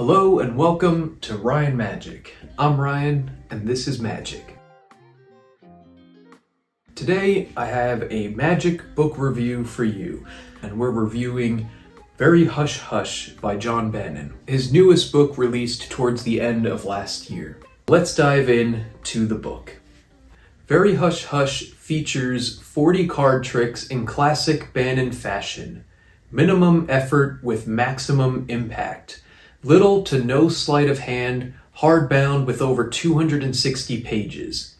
Hello and welcome to Rtmurraymagic. I'm Ryan and this is Magic. Today I have a magic book review for you, and we're reviewing Very Hush Hush by John Bannon, his newest book released towards the end of last year. Let's dive in to the book. Very Hush Hush features 40 card tricks in classic Bannon fashion. Minimum effort with maximum impact. Little to no sleight of hand, hardbound with over 260 pages.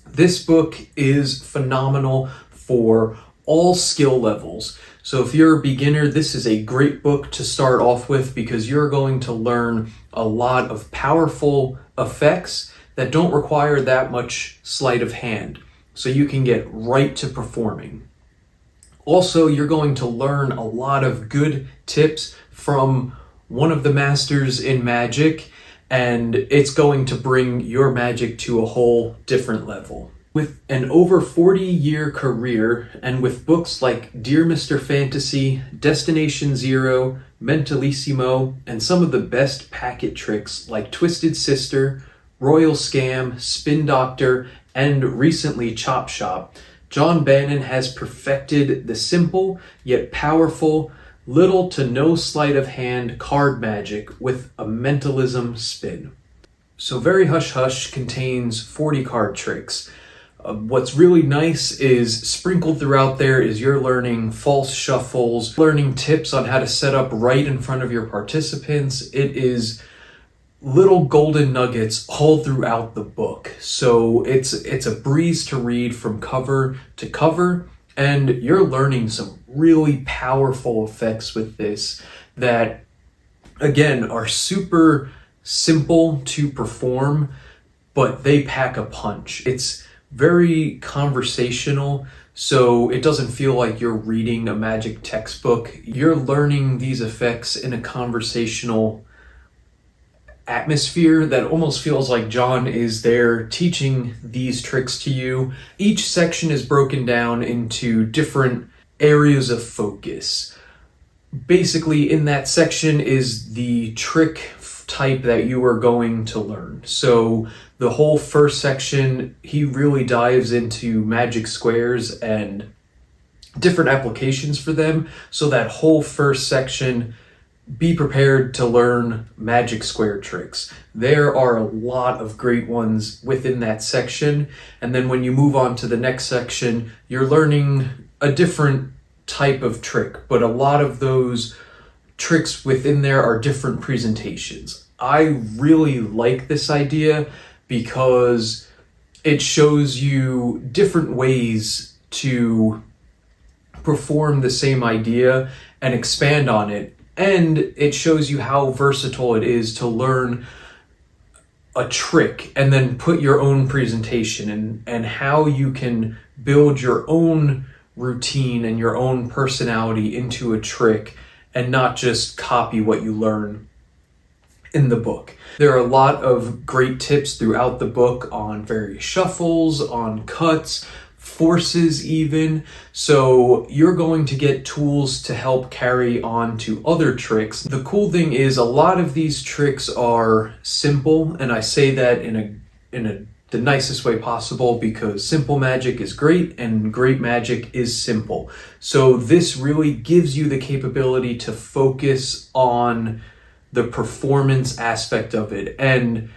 This book is phenomenal for all skill levels. So if you're a beginner, this is a great book to start off with because you're going to learn a lot of powerful effects that don't require that much sleight of hand. So you can get right to performing. Also, you're going to learn a lot of good tips from one of the masters in magic, and it's going to bring your magic to a whole different level. With an over 40-year career, and with books like Dear Mr. Fantasy, Destination Zero, Mentalissimo, and some of the best packet tricks like Twisted Sister, Royal Scam, Spin Doctor, and recently Chop Shop, John Bannon has perfected the simple yet powerful, little to no sleight of hand card magic with a mentalism spin. So Very Hush Hush contains 40 card tricks. What's really nice is sprinkled throughout there is you're learning false shuffles, learning tips on how to set up right in front of your participants. It is little golden nuggets all throughout the book. So it's a breeze to read from cover to cover, and you're learning some really powerful effects with this that, again, are super simple to perform, but they pack a punch. It's very conversational, so it doesn't feel like you're reading a magic textbook. You're learning these effects in a conversational atmosphere that almost feels like John is there teaching these tricks to you. Each section is broken down into different areas of focus. Basically, in that section is the trick type that you are going to learn. So the whole first section, he really dives into magic squares and different applications for them. So that whole first section, be prepared to learn magic square tricks. There are a lot of great ones within that section. And then when you move on to the next section, you're learning a different type of trick, but a lot of those tricks within there are different presentations. I really like this idea because it shows you different ways to perform the same idea and expand on it. And it shows you how versatile it is to learn a trick and then put your own presentation and how you can build your own routine and your own personality into a trick and not just copy what you learn in the book. There are a lot of great tips throughout the book on various shuffles, on cuts, forces even, so you're going to get tools to help carry on to other tricks. The cool thing is a lot of these tricks are simple, and I say that in the nicest way possible because simple magic is great and great magic is simple. So this really gives you the capability to focus on the performance aspect of it and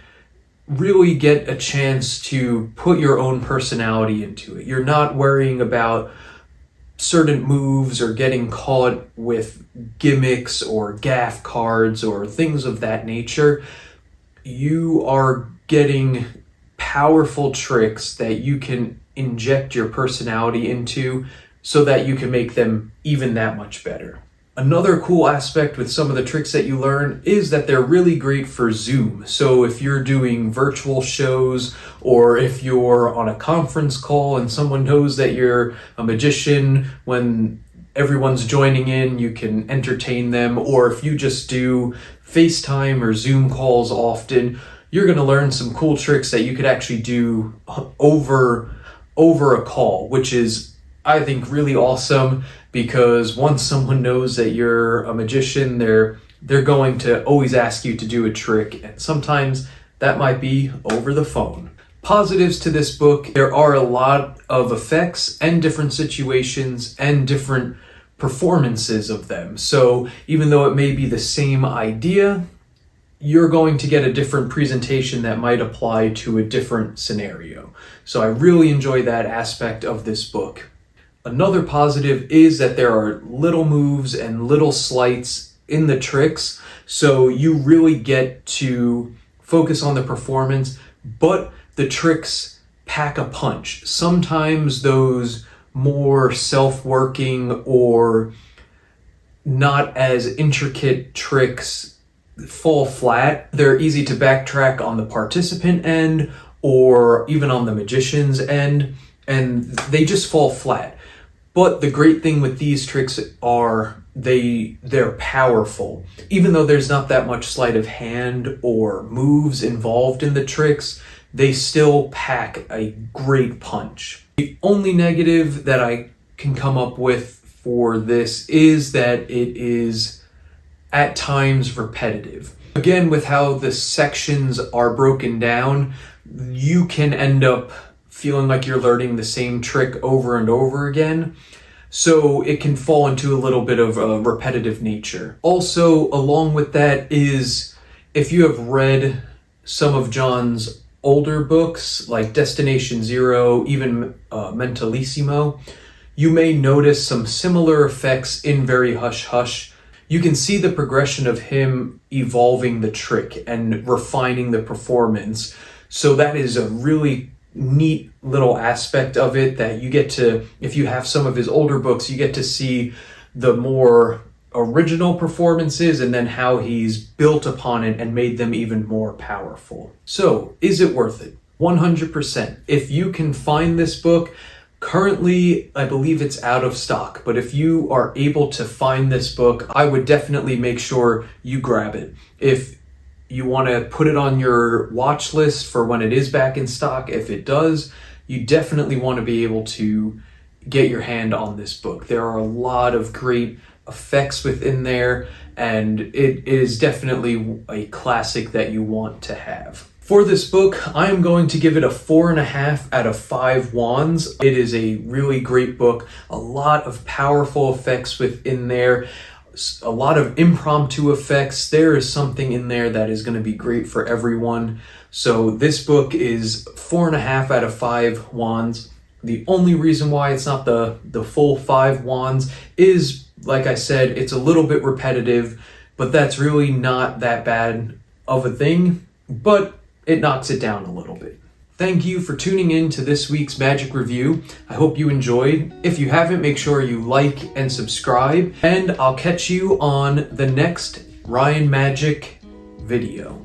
really get a chance to put your own personality into it. You're not worrying about certain moves or getting caught with gimmicks or gaff cards or things of that nature. You are getting powerful tricks that you can inject your personality into so that you can make them even that much better. Another cool aspect with some of the tricks that you learn is that they're really great for Zoom. So if you're doing virtual shows or if you're on a conference call and someone knows that you're a magician, when everyone's joining in, you can entertain them. Or if you just do FaceTime or Zoom calls often, you're going to learn some cool tricks that you could actually do over a call, which is, I think, really awesome because once someone knows that you're a magician, they're they're going to always ask you to do a trick, and sometimes that might be over the phone. Positives to this book: there are a lot of effects and different situations and different performances of them. So even though it may be the same idea, you're going to get a different presentation that might apply to a different scenario. So I really enjoy that aspect of this book. Another positive is that there are little moves and little sleights in the tricks, so you really get to focus on the performance, but the tricks pack a punch. Sometimes those more self-working or not as intricate tricks fall flat. They're easy to backtrack on the participant end or even on the magician's end, and they just fall flat. But the great thing with these tricks are they're powerful. Even though there's not that much sleight of hand or moves involved in the tricks, they still pack a great punch. The only negative that I can come up with for this is that it is at times repetitive. Again, with how the sections are broken down, you can end up feeling like you're learning the same trick over and over again. So it can fall into a little bit of a repetitive nature. Also, along with that is, if you have read some of John's older books, like Destination Zero, even Mentalissimo, you may notice some similar effects in Very Hush Hush. You can see the progression of him evolving the trick and refining the performance. So that is a really neat little aspect of it that you get to, if you have some of his older books, you get to see the more original performances and then how he's built upon it and made them even more powerful. So, is it worth it? 100%. If you can find this book, currently I believe it's out of stock, but if you are able to find this book, I would definitely make sure you grab it. If you want to put it on your watch list for when it is back in stock, if it does, you definitely want to be able to get your hand on this book. There are a lot of great effects within there, and it is definitely a classic that you want to have. For this book, I am going to give it a 4.5 out of 5 wands. It is a really great book, a lot of powerful effects within there, a lot of impromptu effects. There is something in there that is going to be great for everyone. So this book is 4.5 out of 5 wands. The only reason why it's not the full 5 wands is, like I said, it's a little bit repetitive, but that's really not that bad of a thing, but it knocks it down a little bit. Thank you for tuning in to this week's magic review. I hope you enjoyed. If you haven't, make sure you like and subscribe, and I'll catch you on the next Ryan Magic video.